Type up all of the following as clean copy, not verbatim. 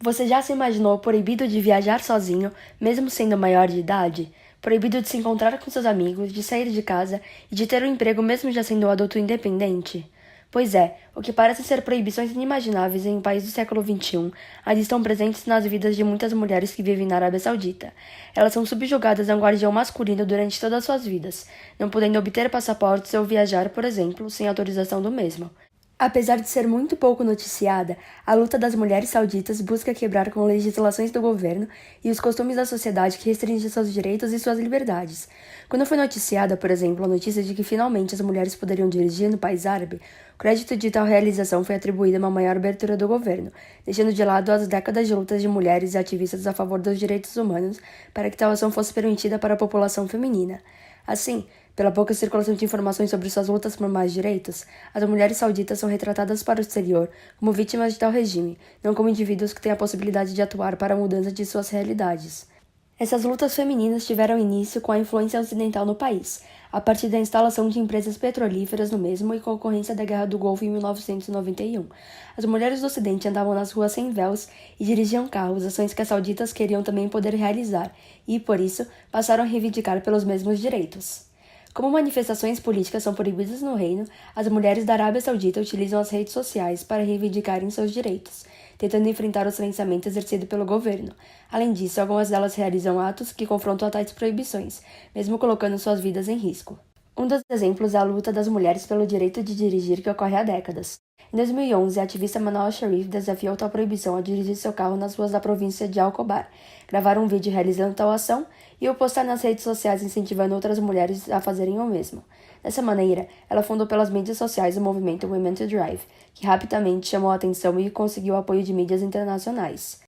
Você já se imaginou proibido de viajar sozinho, mesmo sendo maior de idade? Proibido de se encontrar com seus amigos, de sair de casa e de ter um emprego mesmo já sendo um adulto independente? Pois é, o que parece ser proibições inimagináveis em um país do século XXI ainda estão presentes nas vidas de muitas mulheres que vivem na Arábia Saudita. Elas são subjugadas a um guardião masculino durante todas suas vidas, não podendo obter passaportes ou viajar, por exemplo, sem autorização do mesmo. Apesar de ser muito pouco noticiada, a luta das mulheres sauditas busca quebrar com legislações do governo e os costumes da sociedade que restringem seus direitos e suas liberdades. Quando foi noticiada, por exemplo, a notícia de que finalmente as mulheres poderiam dirigir no país árabe, o crédito de tal realização foi atribuído a uma maior abertura do governo, deixando de lado as décadas de lutas de mulheres e ativistas a favor dos direitos humanos para que tal ação fosse permitida para a população feminina. Assim, pela pouca circulação de informações sobre suas lutas por mais direitos, as mulheres sauditas são retratadas para o exterior como vítimas de tal regime, não como indivíduos que têm a possibilidade de atuar para a mudança de suas realidades. Essas lutas femininas tiveram início com a influência ocidental no país, a partir da instalação de empresas petrolíferas no mesmo e com a ocorrência da Guerra do Golfo em 1991. As mulheres do Ocidente andavam nas ruas sem véus e dirigiam carros, ações que as sauditas queriam também poder realizar, e, por isso, passaram a reivindicar pelos mesmos direitos. Como manifestações políticas são proibidas no reino, as mulheres da Arábia Saudita utilizam as redes sociais para reivindicarem seus direitos, tentando enfrentar o silenciamento exercido pelo governo. Além disso, algumas delas realizam atos que confrontam a tais proibições, mesmo colocando suas vidas em risco. Um dos exemplos é a luta das mulheres pelo direito de dirigir que ocorre há décadas. Em 2011, a ativista Manal Sharif desafiou tal proibição a dirigir seu carro nas ruas da província de Al-Khobar, gravar um vídeo realizando tal ação e o postar nas redes sociais incentivando outras mulheres a fazerem o mesmo. Dessa maneira, ela fundou pelas mídias sociais o movimento Women to Drive, que rapidamente chamou a atenção e conseguiu o apoio de mídias internacionais.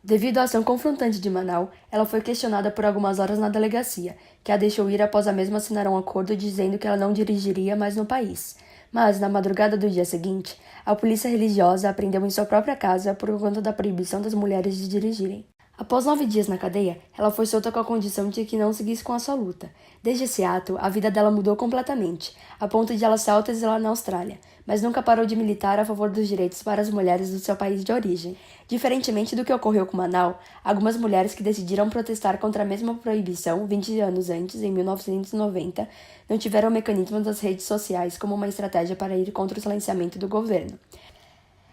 Devido à ação confrontante de Manal, ela foi questionada por algumas horas na delegacia, que a deixou ir após a mesma assinar um acordo dizendo que ela não dirigiria mais no país. Mas, na madrugada do dia seguinte, a polícia religiosa a prendeu em sua própria casa por conta da proibição das mulheres de dirigirem. Após 9 dias na cadeia, ela foi solta com a condição de que não seguisse com a sua luta. Desde esse ato, a vida dela mudou completamente, a ponto de ela se autoexilar na Austrália, mas nunca parou de militar a favor dos direitos para as mulheres do seu país de origem. Diferentemente do que ocorreu com Manal, algumas mulheres que decidiram protestar contra a mesma proibição 20 anos antes, em 1990, não tiveram o mecanismo das redes sociais como uma estratégia para ir contra o silenciamento do governo.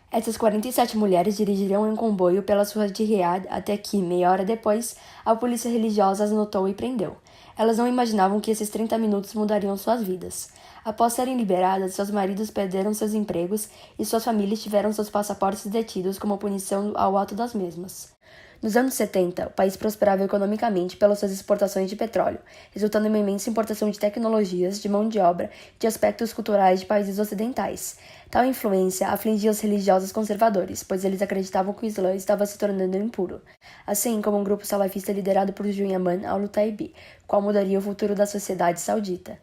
Essas 47 mulheres dirigiram em comboio pelas ruas de Riad até que, meia hora depois, a polícia religiosa as notou e prendeu. Elas não imaginavam que esses 30 minutos mudariam suas vidas. Após serem liberadas, seus maridos perderam seus empregos e suas famílias tiveram seus passaportes detidos como punição ao ato das mesmas. Nos anos 70, o país prosperava economicamente pelas suas exportações de petróleo, resultando em uma imensa importação de tecnologias, de mão de obra e de aspectos culturais de países ocidentais. Tal influência afligia os religiosos conservadores, pois eles acreditavam que o Islã estava se tornando impuro, assim como um grupo salafista liderado por Juyaman al-Taibi, qual mudaria o futuro da sociedade saudita.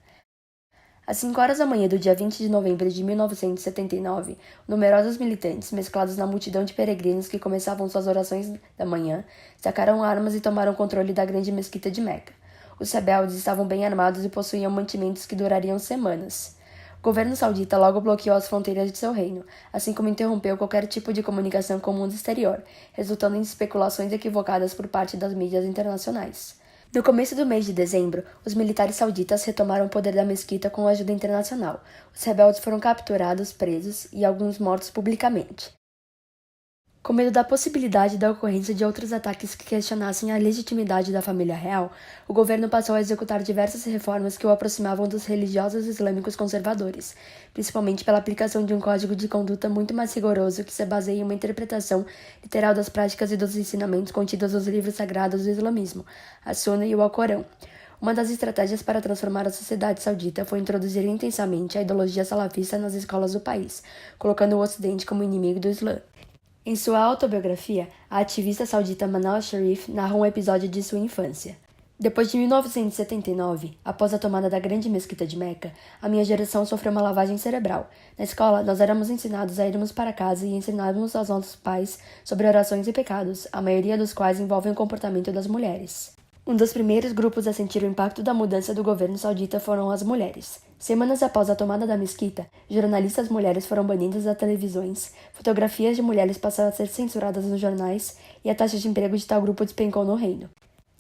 Às 5 horas da manhã do dia 20 de novembro de 1979, numerosos militantes, mesclados na multidão de peregrinos que começavam suas orações da manhã, sacaram armas e tomaram controle da grande mesquita de Meca. Os rebeldes estavam bem armados e possuíam mantimentos que durariam semanas. O governo saudita logo bloqueou as fronteiras de seu reino, assim como interrompeu qualquer tipo de comunicação com o mundo exterior, resultando em especulações equivocadas por parte das mídias internacionais. No começo do mês de dezembro, os militares sauditas retomaram o poder da mesquita com ajuda internacional. Os rebeldes foram capturados, presos e alguns mortos publicamente. Com medo da possibilidade da ocorrência de outros ataques que questionassem a legitimidade da família real, o governo passou a executar diversas reformas que o aproximavam dos religiosos islâmicos conservadores, principalmente pela aplicação de um código de conduta muito mais rigoroso que se baseia em uma interpretação literal das práticas e dos ensinamentos contidos nos livros sagrados do islamismo, a Sunna e o Alcorão. Uma das estratégias para transformar a sociedade saudita foi introduzir intensamente a ideologia salafista nas escolas do país, colocando o Ocidente como inimigo do Islã. Em sua autobiografia, a ativista saudita Manal Sharif narra um episódio de sua infância. Depois de 1979, após a tomada da grande mesquita de Meca, a minha geração sofreu uma lavagem cerebral. Na escola, nós éramos ensinados a irmos para casa e ensinávamos aos nossos pais sobre orações e pecados, a maioria dos quais envolvem o comportamento das mulheres. Um dos primeiros grupos a sentir o impacto da mudança do governo saudita foram as mulheres. Semanas após a tomada da mesquita, jornalistas mulheres foram banidas das televisões, fotografias de mulheres passaram a ser censuradas nos jornais e a taxa de emprego de tal grupo despencou no reino.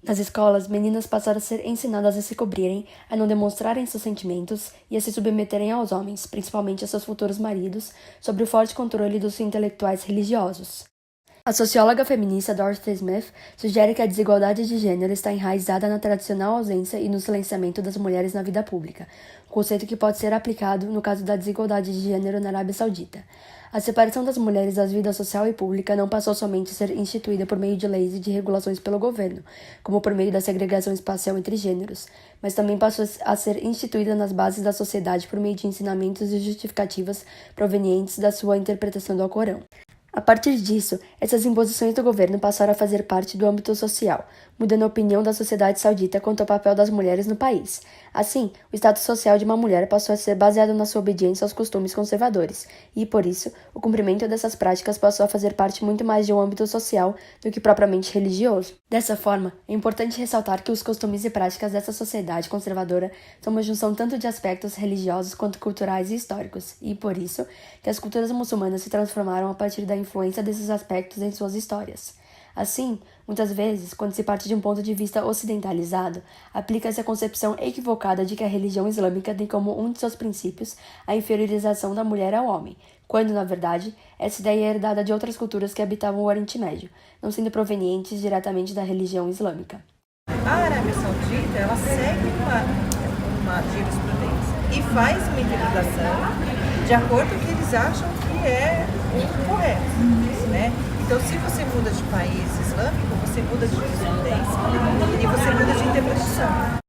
Nas escolas, meninas passaram a ser ensinadas a se cobrirem, a não demonstrarem seus sentimentos e a se submeterem aos homens, principalmente a seus futuros maridos, sob o forte controle dos intelectuais religiosos. A socióloga feminista Dorothy Smith sugere que a desigualdade de gênero está enraizada na tradicional ausência e no silenciamento das mulheres na vida pública, conceito que pode ser aplicado no caso da desigualdade de gênero na Arábia Saudita. A separação das mulheres das vidas social e pública não passou somente a ser instituída por meio de leis e de regulações pelo governo, como por meio da segregação espacial entre gêneros, mas também passou a ser instituída nas bases da sociedade por meio de ensinamentos e justificativas provenientes da sua interpretação do Alcorão. A partir disso, essas imposições do governo passaram a fazer parte do âmbito social, mudando a opinião da sociedade saudita quanto ao papel das mulheres no país. Assim, o status social de uma mulher passou a ser baseado na sua obediência aos costumes conservadores, e, por isso, o cumprimento dessas práticas passou a fazer parte muito mais de um âmbito social do que propriamente religioso. Dessa forma, é importante ressaltar que os costumes e práticas dessa sociedade conservadora são uma junção tanto de aspectos religiosos quanto culturais e históricos, e, por isso, que as culturas muçulmanas se transformaram a partir da influência desses aspectos em suas histórias. Assim, muitas vezes, quando se parte de um ponto de vista ocidentalizado, aplica-se a concepção equivocada de que a religião islâmica tem como um de seus princípios a inferiorização da mulher ao homem, quando, na verdade, essa ideia é herdada de outras culturas que habitavam o Oriente Médio, não sendo provenientes diretamente da religião islâmica. A Arábia Saudita, ela segue uma jurisprudência e faz uma interpretação de acordo com o que eles acham que é o correto, né? Então, se você muda de país islâmico, você muda de jurisprudência e você muda de interpretação.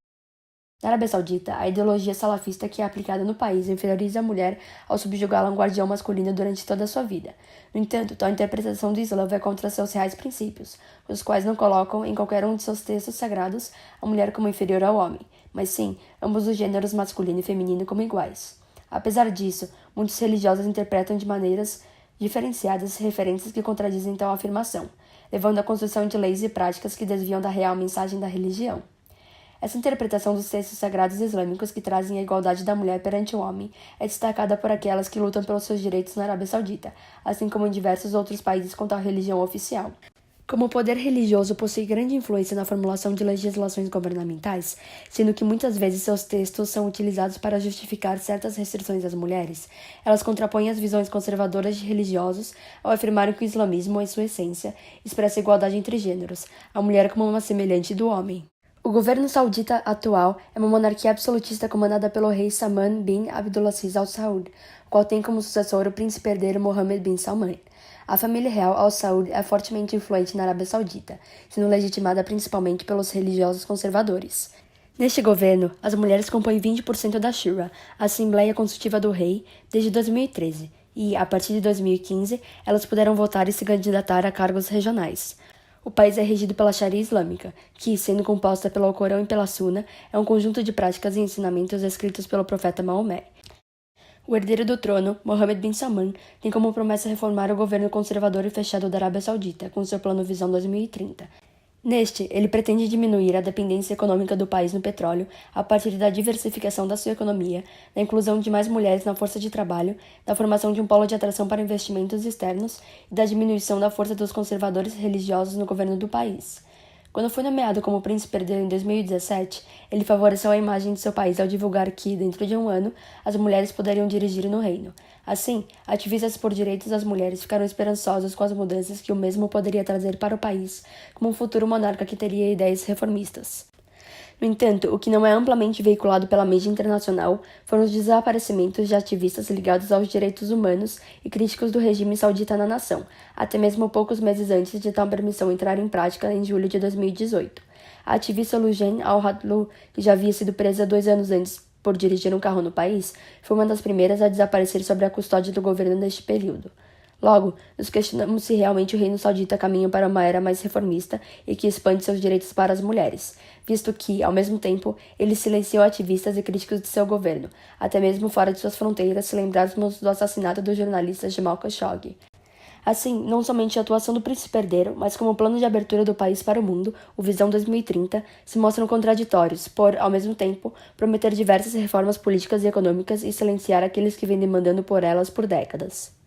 Na Arábia Saudita, a ideologia salafista que é aplicada no país inferioriza a mulher ao subjugá-la a um guardião masculino durante toda a sua vida. No entanto, tal interpretação do Islã vai contra seus reais princípios, os quais não colocam em qualquer um de seus textos sagrados a mulher como inferior ao homem, mas sim ambos os gêneros masculino e feminino como iguais. Apesar disso, muitos religiosos interpretam de maneiras diferenciadas referências que contradizem tal afirmação, levando à construção de leis e práticas que desviam da real mensagem da religião. Essa interpretação dos textos sagrados islâmicos que trazem a igualdade da mulher perante o homem é destacada por aquelas que lutam pelos seus direitos na Arábia Saudita, assim como em diversos outros países com tal religião oficial. Como o poder religioso possui grande influência na formulação de legislações governamentais, sendo que muitas vezes seus textos são utilizados para justificar certas restrições às mulheres, elas contrapõem as visões conservadoras de religiosos ao afirmarem que o islamismo, em sua essência, expressa a igualdade entre gêneros, a mulher como uma semelhante do homem. O governo saudita atual é uma monarquia absolutista comandada pelo rei Salman bin Abdulaziz Al Saud, o qual tem como sucessor o príncipe herdeiro Mohammed bin Salman. A família real Al Saud é fortemente influente na Arábia Saudita, sendo legitimada principalmente pelos religiosos conservadores. Neste governo, as mulheres compõem 20% da Shura, a Assembleia Consultiva do Rei, desde 2013, e, a partir de 2015, elas puderam votar e se candidatar a cargos regionais. O país é regido pela Sharia islâmica, que, sendo composta pelo Alcorão e pela Sunna, é um conjunto de práticas e ensinamentos escritos pelo profeta Maomé. O herdeiro do trono, Mohammed bin Salman, tem como promessa reformar o governo conservador e fechado da Arábia Saudita, com seu plano Visão 2030. Neste, ele pretende diminuir a dependência econômica do país no petróleo a partir da diversificação da sua economia, da inclusão de mais mulheres na força de trabalho, da formação de um polo de atração para investimentos externos e da diminuição da força dos conservadores religiosos no governo do país. Quando foi nomeado como príncipe herdeiro em 2017, ele favoreceu a imagem de seu país ao divulgar que, dentro de um ano, as mulheres poderiam dirigir no reino. Assim, ativistas por direitos das mulheres ficaram esperançosos com as mudanças que o mesmo poderia trazer para o país, como um futuro monarca que teria ideias reformistas. No entanto, o que não é amplamente veiculado pela mídia internacional foram os desaparecimentos de ativistas ligados aos direitos humanos e críticos do regime saudita na nação, até mesmo poucos meses antes de tal permissão entrar em prática em julho de 2018. A ativista Loujain Al-Hathloul, que já havia sido presa 2 anos antes por dirigir um carro no país, foi uma das primeiras a desaparecer sob a custódia do governo neste período. Logo, nos questionamos se realmente o reino saudita caminha para uma era mais reformista e que expande seus direitos para as mulheres, visto que, ao mesmo tempo, ele silenciou ativistas e críticos de seu governo, até mesmo fora de suas fronteiras, se lembrarmos do assassinato do jornalista Jamal Khashoggi. Assim, não somente a atuação do príncipe herdeiro, mas como o plano de abertura do país para o mundo, o Visão 2030, se mostram contraditórios, por, ao mesmo tempo, prometer diversas reformas políticas e econômicas e silenciar aqueles que vêm demandando por elas por décadas.